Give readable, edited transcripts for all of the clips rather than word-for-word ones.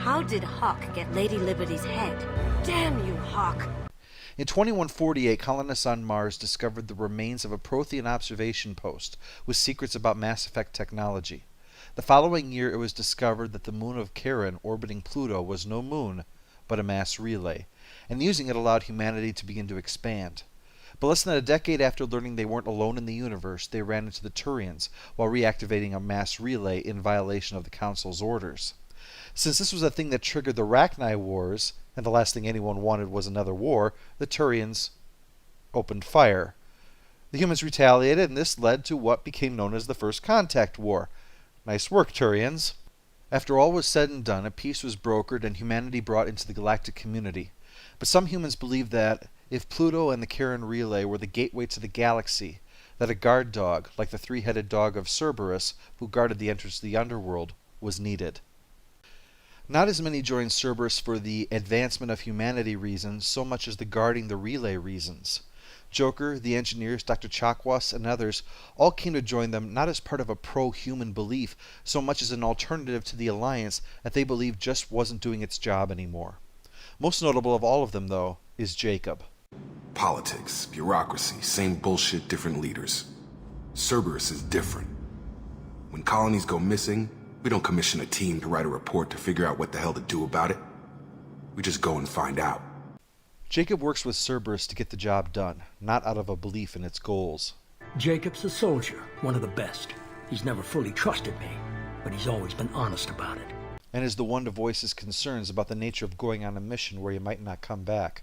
How did Hawk get Lady Liberty's head? Damn you, Hawk! In 2148, colonists on Mars discovered the remains of a Prothean observation post with secrets about Mass Effect technology. The following year, it was discovered that the moon of Charon orbiting Pluto was no moon, but a mass relay, and using it allowed humanity to begin to expand. But less than a decade after learning they weren't alone in the universe, they ran into the Turians while reactivating a mass relay in violation of the Council's orders. Since this was a thing that triggered the Rachni Wars, and the last thing anyone wanted was another war, the Turians opened fire. The humans retaliated, and this led to what became known as the First Contact War. Nice work, Turians. After all was said and done, a peace was brokered and humanity brought into the galactic community. But some humans believed that, if Pluto and the Charon Relay were the gateway to the galaxy, that a guard dog, like the three-headed dog of Cerberus, who guarded the entrance to the underworld, was needed. Not as many joined Cerberus for the advancement of humanity reasons so much as the guarding the relay reasons. Joker, the engineers, Dr. Chakwas, and others all came to join them not as part of a pro-human belief so much as an alternative to the Alliance that they believed just wasn't doing its job anymore. Most notable of all of them, though, is Jacob. Politics, bureaucracy, same bullshit, different leaders. Cerberus is different. When colonies go missing, we don't commission a team to write a report to figure out what the hell to do about it. We just go and find out. Jacob works with Cerberus to get the job done, not out of a belief in its goals. Jacob's a soldier, one of the best. He's never fully trusted me, but he's always been honest about it. And is the one to voice his concerns about the nature of going on a mission where you might not come back.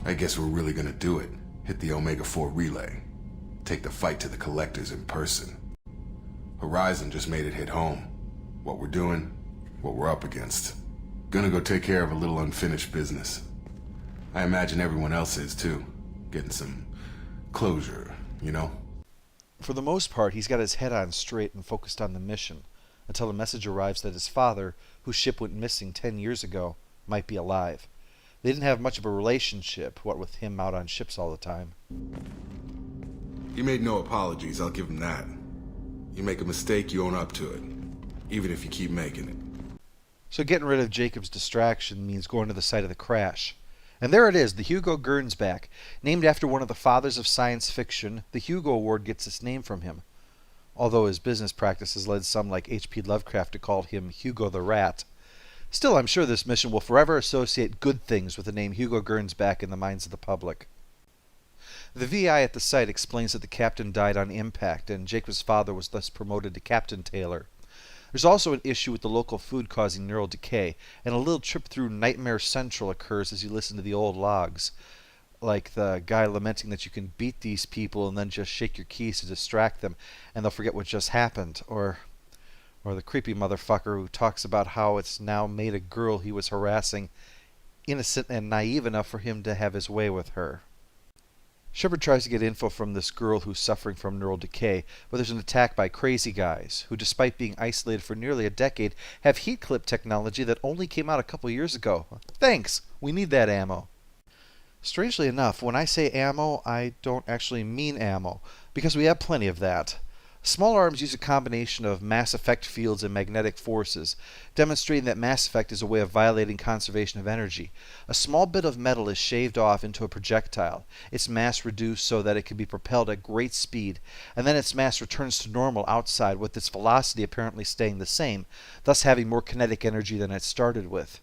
I guess we're really gonna do it. Hit the Omega-4 relay. Take the fight to the Collectors in person. Horizon just made it hit home. What we're doing, what we're up against. Gonna go take care of a little unfinished business. I imagine everyone else is too. Getting some closure, you know? For the most part, he's got his head on straight and focused on the mission, until a message arrives that his father, whose ship went missing 10 years ago, might be alive. They didn't have much of a relationship, what with him out on ships all the time. He made no apologies, I'll give him that. You make a mistake, you own up to it. Even if you keep making it. So getting rid of Jacob's distraction means going to the site of the crash. And there it is, the Hugo Gernsback. Named after one of the fathers of science fiction, the Hugo Award gets its name from him. Although his business practices led some like H.P. Lovecraft to call him Hugo the Rat. Still, I'm sure this mission will forever associate good things with the name Hugo Gernsback in the minds of the public. The VI at the site explains that the captain died on impact, and Jacob's father was thus promoted to Captain Taylor. There's also an issue with the local food causing neural decay, and a little trip through Nightmare Central occurs as you listen to the old logs. Like the guy lamenting that you can beat these people and then just shake your keys to distract them, and they'll forget what just happened. Or the creepy motherfucker who talks about how it's now made a girl he was harassing innocent and naive enough for him to have his way with her. Shepard tries to get info from this girl who's suffering from neural decay, but there's an attack by crazy guys, who despite being isolated for nearly a decade, have heat clip technology that only came out a couple years ago. Thanks! We need that ammo. Strangely enough, when I say ammo, I don't actually mean ammo, because we have plenty of that. Small arms use a combination of mass effect fields and magnetic forces, demonstrating that mass effect is a way of violating conservation of energy. A small bit of metal is shaved off into a projectile, its mass reduced so that it can be propelled at great speed, and then its mass returns to normal outside with its velocity apparently staying the same, thus having more kinetic energy than it started with.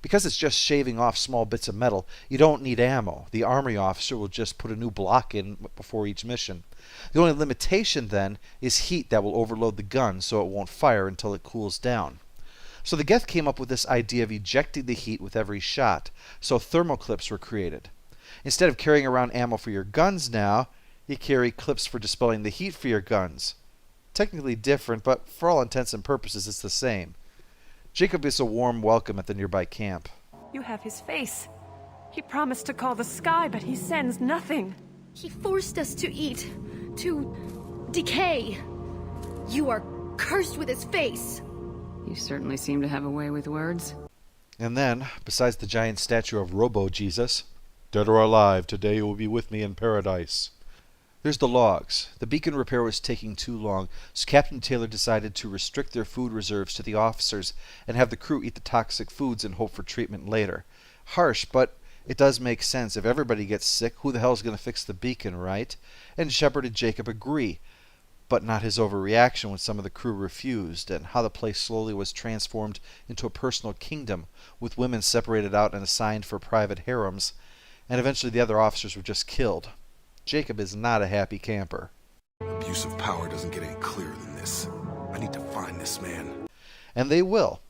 Because it's just shaving off small bits of metal, you don't need ammo. The armory officer will just put a new block in before each mission. The only limitation, then, is heat that will overload the gun so it won't fire until it cools down. So the Geth came up with this idea of ejecting the heat with every shot, so thermoclips were created. Instead of carrying around ammo for your guns now, you carry clips for dispelling the heat for your guns. Technically different, but for all intents and purposes it's the same. Jacob gets a warm welcome at the nearby camp. You have his face. He promised to call the sky, but he sends nothing. He forced us to eat, to decay. You are cursed with his face. You certainly seem to have a way with words. And then, besides the giant statue of Robo-Jesus, dead or alive, today you will be with me in paradise. There's the logs. The beacon repair was taking too long, so Captain Taylor decided to restrict their food reserves to the officers and have the crew eat the toxic foods and hope for treatment later. Harsh, but it does make sense. If everybody gets sick, who the hell's going to fix the beacon, right? And Shepard and Jacob agree, but not his overreaction when some of the crew refused, and how the place slowly was transformed into a personal kingdom, with women separated out and assigned for private harems, and eventually the other officers were just killed. Jacob is not a happy camper. Abuse of power doesn't get any clearer than this. I need to find this man. And they will,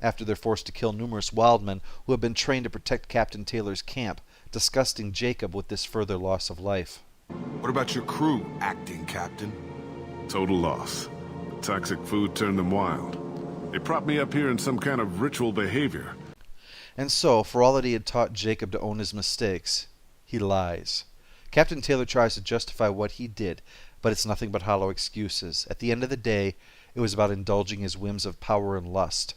after they're forced to kill numerous wildmen who have been trained to protect Captain Taylor's camp, disgusting Jacob with this further loss of life. What about your crew, acting captain? Total loss. The toxic food turned them wild. They propped me up here in some kind of ritual behavior. And so, for all that he had taught Jacob to own his mistakes, he lies. Captain Taylor tries to justify what he did, but it's nothing but hollow excuses. At the end of the day, it was about indulging his whims of power and lust.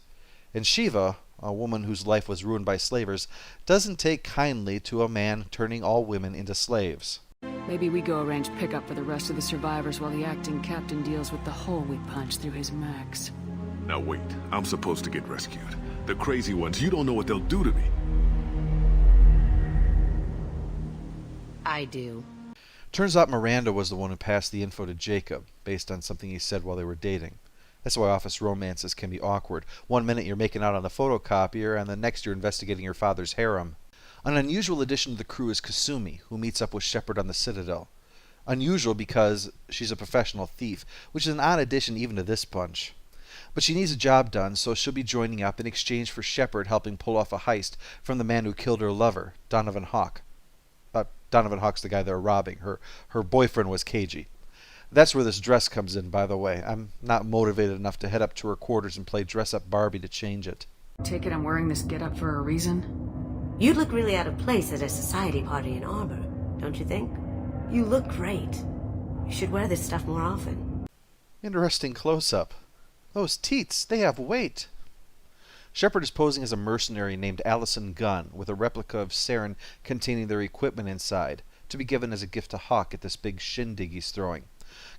And Shiva, a woman whose life was ruined by slavers, doesn't take kindly to a man turning all women into slaves. Maybe we go arrange pickup for the rest of the survivors while the acting captain deals with the hole we punched through his max. Now wait, I'm supposed to get rescued. The crazy ones, you don't know what they'll do to me. I do. Turns out Miranda was the one who passed the info to Jacob, based on something he said while they were dating. That's why office romances can be awkward. One minute you're making out on the photocopier, and the next you're investigating your father's harem. An unusual addition to the crew is Kasumi, who meets up with Shepard on the Citadel. Unusual because she's a professional thief, which is an odd addition even to this bunch. But she needs a job done, so she'll be joining up in exchange for Shepard helping pull off a heist from the man who killed her lover, Donovan Hawk. Donovan Hawk's the guy they're robbing. Her boyfriend was Keiji. That's where this dress comes in, by the way. I'm not motivated enough to head up to her quarters and play dress-up Barbie to change it. Take it I'm wearing this getup for a reason? You look really out of place at a society party in armor, don't you think? You look great. You should wear this stuff more often. Interesting close-up. Those teats, they have weight. Shepard is posing as a mercenary named Allison Gunn, with a replica of Saren containing their equipment inside, to be given as a gift to Hawk at this big shindig he's throwing.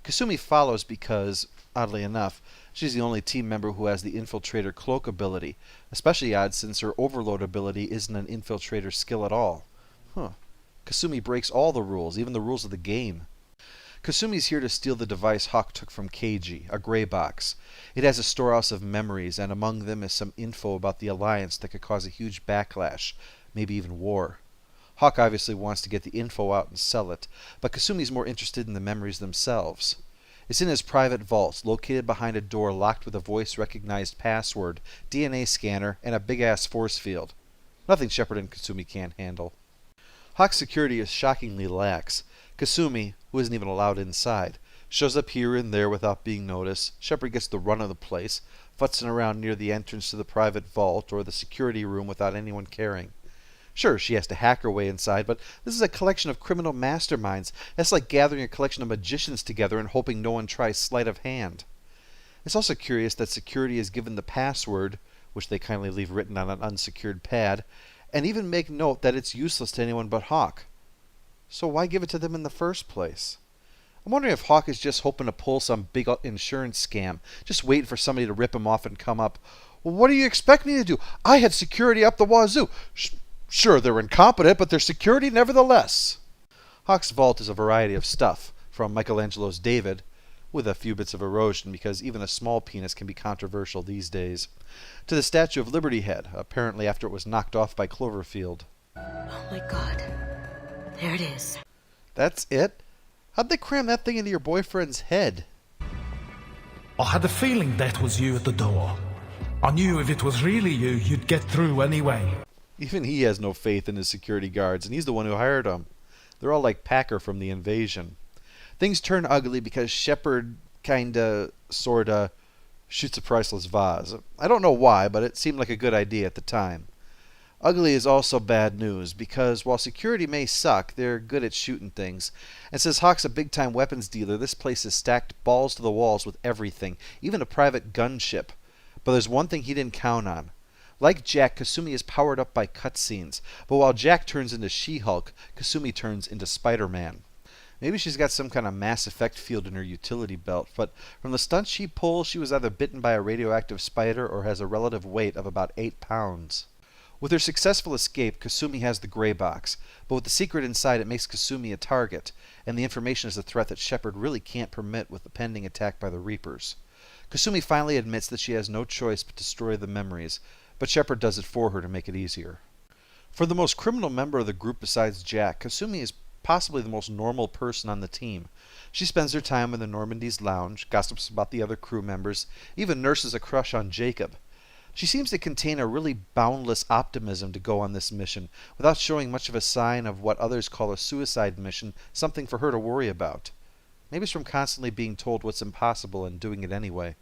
Kasumi follows because, oddly enough, she's the only team member who has the Infiltrator cloak ability, especially odd since her Overload ability isn't an Infiltrator skill at all. Kasumi breaks all the rules, even the rules of the game. Kasumi's here to steal the device Hawk took from Keiji, a gray box. It has a storehouse of memories, and among them is some info about the Alliance that could cause a huge backlash, maybe even war. Hawk obviously wants to get the info out and sell it, but Kasumi's more interested in the memories themselves. It's in his private vault, located behind a door locked with a voice-recognized password, DNA scanner, and a big-ass force field. Nothing Shepard and Kasumi can't handle. Hawk's security is shockingly lax. Kasumi, who isn't even allowed inside, shows up here and there without being noticed. Shepard gets the run of the place, futzing around near the entrance to the private vault or the security room without anyone caring. Sure, she has to hack her way inside, but this is a collection of criminal masterminds. That's like gathering a collection of magicians together and hoping no one tries sleight of hand. It's also curious that security is given the password, which they kindly leave written on an unsecured pad, and even make note that it's useless to anyone but Hawk. So why give it to them in the first place? I'm wondering if Hawk is just hoping to pull some big insurance scam, just waiting for somebody to rip him off and come up. Well, what do you expect me to do? I had security up the wazoo. Sure, they're incompetent, but they're security nevertheless. Hawk's vault is a variety of stuff, from Michelangelo's David, with a few bits of erosion because even a small penis can be controversial these days, to the statue of Liberty Head, apparently after it was knocked off by Cloverfield. Oh my god. There it is. That's it? How'd they cram that thing into your boyfriend's head? I had a feeling that was you at the door. I knew if it was really you, you'd get through anyway. Even he has no faith in his security guards, and he's the one who hired them. They're all like Packer from The Invasion. Things turn ugly because Shepard sorta shoots a priceless vase. I don't know why, but it seemed like a good idea at the time. Ugly is also bad news, because while security may suck, they're good at shooting things. And since Hawk's a big-time weapons dealer, this place is stacked balls to the walls with everything, even a private gunship. But there's one thing he didn't count on. Like Jack, Kasumi is powered up by cutscenes, but while Jack turns into She-Hulk, Kasumi turns into Spider-Man. Maybe she's got some kind of Mass Effect field in her utility belt, but from the stunts she pulls, she was either bitten by a radioactive spider or has a relative weight of about 8 pounds. With her successful escape, Kasumi has the gray box, but with the secret inside it makes Kasumi a target, and the information is a threat that Shepard really can't permit with the pending attack by the Reapers. Kasumi finally admits that she has no choice but to destroy the memories, but Shepard does it for her to make it easier. For the most criminal member of the group besides Jack, Kasumi is possibly the most normal person on the team. She spends her time in the Normandy's lounge, gossips about the other crew members, even nurses a crush on Jacob. She seems to contain a really boundless optimism to go on this mission, without showing much of a sign of what others call a suicide mission, something for her to worry about. Maybe it's from constantly being told what's impossible and doing it anyway.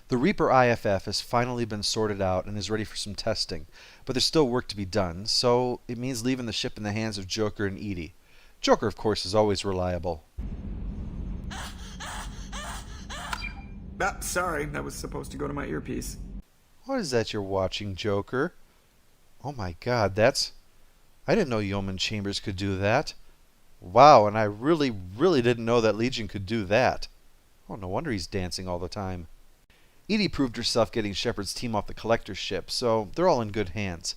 The Reaper IFF has finally been sorted out and is ready for some testing, but there's still work to be done, so it means leaving the ship in the hands of Joker and EDI. Joker, of course, is always reliable. Sorry, that was supposed to go to my earpiece. What is that you're watching, Joker? Oh my god, that's... I didn't know Yeoman Chambers could do that. Wow, and I really didn't know that Legion could do that. Oh, no wonder he's dancing all the time. EDI proved herself getting Shepard's team off the Collector ship, so they're all in good hands.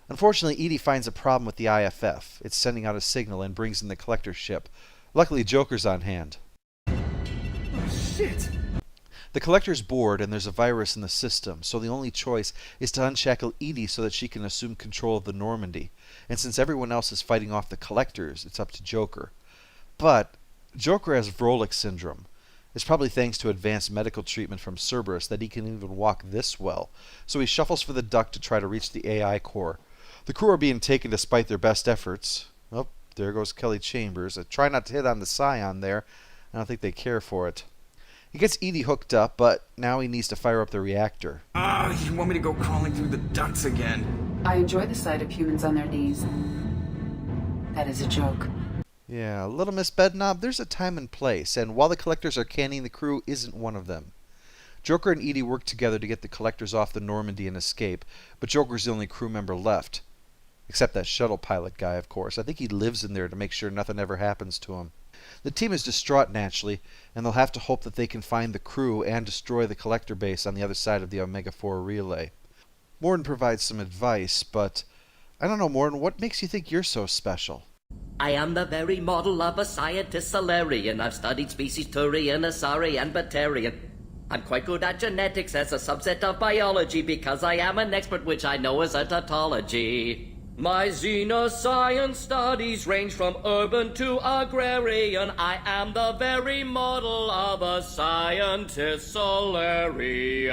Unfortunately, EDI finds a problem with the IFF. It's sending out a signal and brings in the Collector ship. Luckily, Joker's on hand. Oh, shit! The Collector's bored and there's a virus in the system, so the only choice is to unshackle EDI so that she can assume control of the Normandy. And since everyone else is fighting off the Collectors, it's up to Joker. But Joker has Vrolik syndrome. It's probably thanks to advanced medical treatment from Cerberus that he can even walk this well, so he shuffles for the duct to try to reach the AI core. The crew are being taken despite their best efforts. Oh, there goes Kelly Chambers. I try not to hit on the Scion there. I don't think they care for it. He gets EDI hooked up, but now he needs to fire up the reactor. You want me to go crawling through the ducts again? I enjoy the sight of humans on their knees. That is a joke. Yeah, Little Miss Bedknob, there's a time and place, and while the Collectors are canning, the crew isn't one of them. Joker and EDI work together to get the Collectors off the Normandy and escape, but Joker's the only crew member left. Except that shuttle pilot guy, of course. I think he lives in there to make sure nothing ever happens to him. The team is distraught, naturally, and they'll have to hope that they can find the crew and destroy the Collector base on the other side of the Omega-4 relay. Mordin provides some advice, but I don't know, Mordin, what makes you think you're so special? I am the very model of a scientist Solarian. I've studied species Turian, Asari, and Batarian. I'm quite good at genetics as a subset of biology because I am an expert, which I know is a tautology. My xenoscience studies range from urban to agrarian. I am the very model of a scientist Solarian.